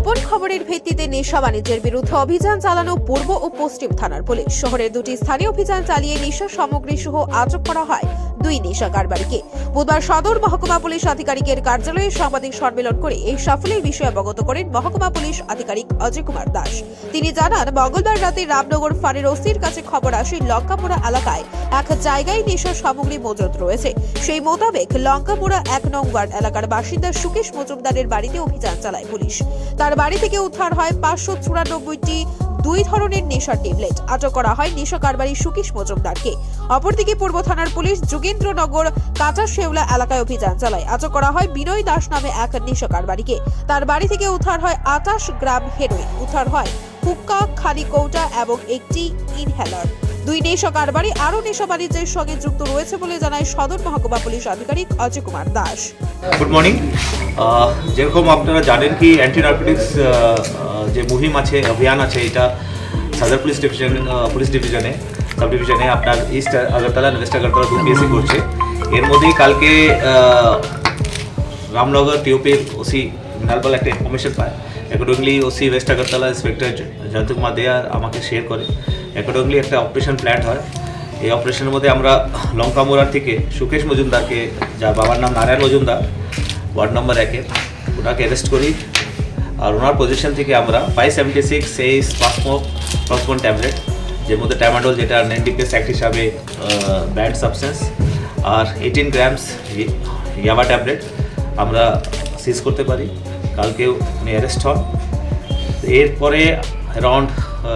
গোপন খবরের ভিত্তিতে নেশা বাণিজ্যের বিরুদ্ধে অভিযান চালানো পূর্ব ও পশ্চিম থানার পুলিশ। শহরের দুটি স্থানীয় অভিযান চালিয়ে নেশা সামগ্রী সহ আটক করা হয় দুই নেশা কারবারিকে। বুধবার সদর মহকুমা পুলিশ আধিকারিকের কার্যালয়ে সাংবাদিক সম্মেলন করে এই সাফল্যের বিষয়ে অবগত করেন মহকুমা পুলিশ আধিকারিক অজয় কুমার দাস। তিনি জানান, মঙ্গলবার রাতে রামনগর ফাঁড়ির ওসির কাছে খবর আসে লঙ্কাপুরা এলাকায় এক জায়গায় নেশা সামগ্রী মজুত রয়েছে। সেই মোতাবেক লঙ্কাপুরা 1 নং ওয়ার্ড এলাকার বাসিন্দা সুকেশ মজুমদারের বাড়িতে অভিযান চালায় পুলিশ। তার বাড়ি থেকে উদ্ধার হয় 594টি দুই ধরনের নেশার ট্যাবলেট। আটক করা হয় নেশা কারবারি সুকেশ মজুমদারকে। অপরদিকে পূর্ব থানার পুলিশ যোগেন্দ্রনগর কাটাশেওলা এলাকায় অভিযান চালায়। আটক করা হয় বিনয় দাস নামে এক নেশা কারবারিকে। তার বাড়ি থেকে উদ্ধার হয় 28 গ্রাম হেরোইন, উদ্ধার হয় হুক্কা, খালি কৌটা এবং একটি ইনহেলার। দুই নেশা কারবারি আরও নেশা বাণিজ্যের সঙ্গে যুক্ত রয়েছে বলে জানায় সদর মহকুমা পুলিশ আধিকারিক অজয় কুমার দাস। Good morning. যেরকম আপনারা জানেন কি অ্যান্টি নার্কোটিক্স যে মুহিম আছে, অভিযান আছে, এটা সদর পুলিশ ডিভিশনে সাব ডিভিশনে আপনার ইস্ট আগরতলা ওয়েস্ট আগরতলা দুপিএসসি করছে। এর মধ্যেই কালকে রামনগর টিওপির ওসি মৃণালপাল একটা ইনফরমেশন পায়। Accordingly OC West Agartala inspector Jayanta Kumar দেয়া আমাকে শেয়ার করে। অ্যাকর্ডিংলি একটা অপারেশন প্ল্যান হয়। এই অপারেশনের মধ্যে আমরা লঙ্কামোড়ার থেকে সুকেশ মজুমদারকে, যার বাবার নাম নারায়ণ মজুমদার, ওয়ার্ড নম্বর 1 ওনাকে অ্যারেস্ট করি। আর ওনার পজিশন থেকে আমরা 576 সেই স্পাসমোক ট্যাবলেট, যের মধ্যে ট্যামাডোল, যেটা এনডিপিএস অ্যাক্ট হিসাবে ব্যান্ড সাবস্টেন্স, আর 18 গ্রামস ইয়াবা ট্যাবলেট আমরা সিজ করতে পারি। কালকেও উনি অ্যারেস্ট হন। এরপরে অ্যারাউন্ড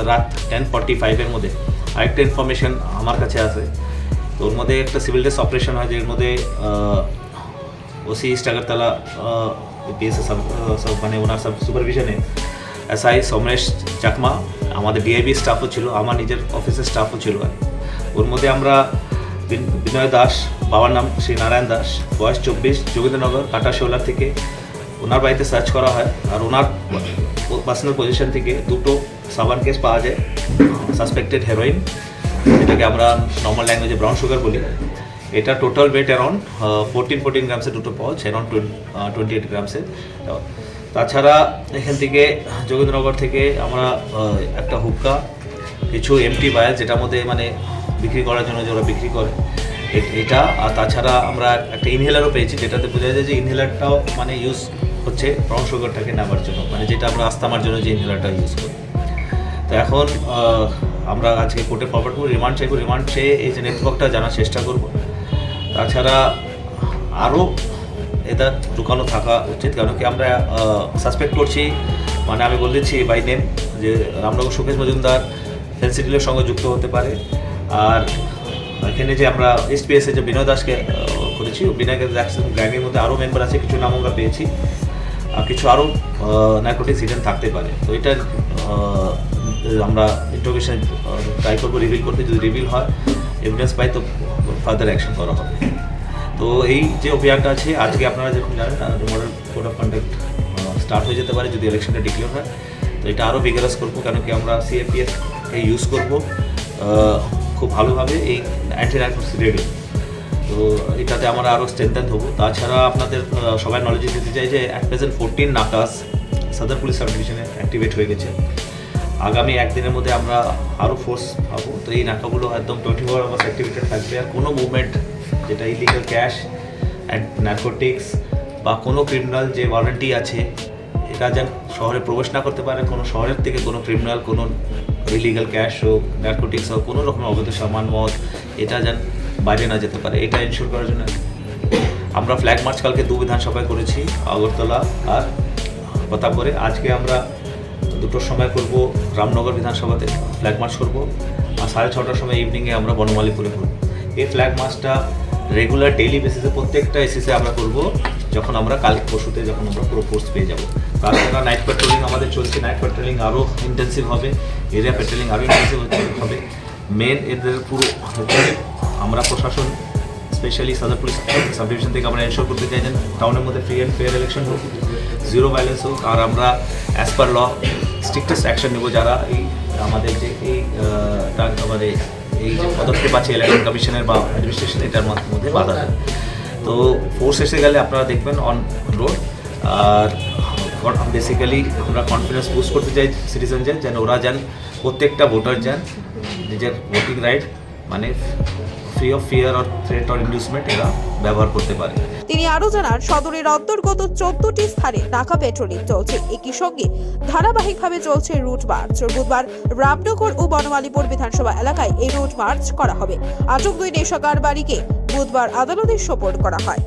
রাত 10:45 মধ্যে আরেকটা ইনফরমেশন আমার কাছে আসে। তো ওর মধ্যে একটা সিভিল ড্রেস অপারেশন হয়, যের মধ্যে ওসি ইস্ট আগরতলা পিএসএ মানে ওনার সুপারভিশনে এসআই সোমেশ চাকমা, আমাদের ডিআইবি স্টাফও ছিল, আমার নিজের অফিসের স্টাফও ছিল। ওর মধ্যে আমরা বিনয় দাস, বাবার নাম শ্রী নারায়ণ দাস, বয়স 24, যোগেন্দ্রনগর কাটাশেওলা থেকে ওনার বাড়িতে সার্চ করা হয়। আর ওনার পার্সোনাল পজিশন থেকে দুটো সাবান কেস পাওয়া যায়, সাসপেক্টেড হেরোইন, যেটাকে আমরা নর্মাল ল্যাঙ্গুয়েজে ব্রাউন সুগার বলি। এটা টোটাল ওয়েট অ্যারাউন্ড 14 গ্রামসের দুটো পাউচ, অ্যারাউন্ড 28 গ্রামসের। তাছাড়া এখান থেকে যোগেন্দ্রনগর থেকে আমরা একটা হুক্কা, কিছু এমটি বায়াল, যেটার মধ্যে মানে বিক্রি করার জন্য যে ওরা বিক্রি করে এটা, আর তাছাড়া আমরা একটা ইনহেলারও পেয়েছি, যেটাতে বোঝা যায় যে ইনহেলারটাও মানে ইউজ হচ্ছে ব্রাউন সুগারটাকে নেওয়ার জন্য, মানে যেটা আমরা আস্তামার জন্য যে ইনহেলারটা ইউজ করি। তো এখন আমরা আজকে কোর্টে ফরওয়ার্ড করবো, রিমান্ড চাইবো। রিমান্ড চেয়ে এই যে নেটওয়ার্কটা জানার চেষ্টা করব। তাছাড়া আরও এটা লুকানো থাকা উচিত, কারণ কি আমরা সাসপেক্ট করছি, মানে আমি বলেছি বাই নেম, যে রামনগর সুকেশ মজুমদার ফেন্সিডিলের সঙ্গে যুক্ত হতে পারে। আর এখানে যে আমরা এসপিএসে যে বিনয় দাসকে করেছি, বিনয় গ্যাংয়ের মধ্যে আরও মেম্বার আছে, কিছু নাম আমরা পেয়েছি, আর কিছু আরও নার্কোটিক্স হিডেন থাকতে পারে। তো এটা আমরা ইন্টারোগেশন ট্রাই করবো রিভিল করতে। যদি রিভিল হয়, এভিডেন্স পাই, তো ফার্দার অ্যাকশন করা হবে। তো এই যে অভিযানটা আছে, আজকে আপনারা যখন জানেন model code of conduct start হয়ে যেতে পারে যদি ইলেকশনটা ডিক্লেয়ার হয়। তো এটা আরও ভিগারাস করবো, কেন কি আমরা সিএপিএফকে ইউজ করবো খুব ভালোভাবে এই অ্যান্টি নার্কোটিক্স রেডি। তো এটাতে আমরা আরও স্ট্রেংথেন হবো। তাছাড়া আপনাদের সবাই নলেজে দিতে চাই যে অ্যাট প্রেজেন্ট 14 নাকাস সদর পুলিশ সাব ডিভিশনে অ্যাক্টিভেট হয়ে গেছে। আগামী একদিনের মধ্যে আমরা আরও ফোর্স পাবো। তো এই নাকাগুলো একদম 24 আওয়ার্স অ্যাক্টিভেটেড থাকবে। আর কোনো মুভমেন্ট যেটা ইলিগাল ক্যাশ অ্যান্ড নার্কোটিক্স বা কোনো ক্রিমিনাল যে ওয়ারেন্টি আছে, এটা যেন শহরে প্রবেশ না করতে পারে। কোনো শহরের থেকে কোনো ক্রিমিনাল, কোনো ইলিগাল ক্যাশ হোক, নার্কোটিক্স হোক, কোনো রকম অবৈধ সামান, মদ, এটা যেন বাইরে না যেতে পারে, এটা ইনশিওর করার জন্য আমরা ফ্ল্যাগ মার্চ কালকে 2 বিধানসভায় করেছি, আগরতলা আর প্রতাপগড়ে। আজকে আমরা 2টোর সময় করব রামনগর বিধানসভাতে ফ্ল্যাগ মার্চ করব, আর 6:30টার সময় ইভিনিংয়ে আমরা বনমালীপুরে করব। এই ফ্ল্যাগ মার্চটা রেগুলার ডেইলি বেসিসে প্রত্যেকটা এসিসে আমরা করব, যখন আমরা কালকে পরশুতে যখন আমরা পুরো ফোর্স পেয়ে যাব। তাছাড়া নাইট পেট্রোলিং আমাদের চলছে, নাইট পেট্রোলিং আরও ইন্টেন্সিভ হবে, এরিয়া পেট্রোলিং আরও ইন্টেন্সিভ হবে। মেন এদের পুরো আমরা প্রশাসন, স্পেশালি সদর পুলিশ সাব ডিভিশন থেকে আমরা এনশোর করতে চাই যে টাউনের মধ্যে ফ্রি অ্যান্ড ফেয়ার ইলেকশন হোক, জিরো ভায়োলেন্স হোক। আর আমরা অ্যাজ পার ল স্ট্রিক্টেস্ট অ্যাকশন নেব যারা এই আমাদের যে এই যে পদক্ষেপ আছে ইলেকশন কমিশনের বা অ্যাডমিনিস্ট্রেশন, এটার মধ্যে বাধা দেয়। তো ফোর্স এসে গেলে আপনারা দেখবেন অন রোড। আর বেসিক্যালি আমরা কনফিডেন্স বুস্ট করতে চাই সিটিজেনদের যেন ওরা যেন প্রত্যেকটা ভোটার যেন নিজের ভোটিং রাইট মানে free of fear or threat or inducement এরা ব্যবহার করতে পারে। তিনি আরো জানান সদরের অন্তর্গত 14টি স্থানে নাকা পেট্রোলিং চলছে, একই সঙ্গে ধারাবাহিকভাবে চলছে রুট মার্চ। বুধবার রামনগর ও বনমালীপুর বিধানসভা এলাকায় এই রুট মার্চ করা হবে। আটক দুই নেশা কারবারিকে বুধবার আদালতে সোপর্দ করা হয়।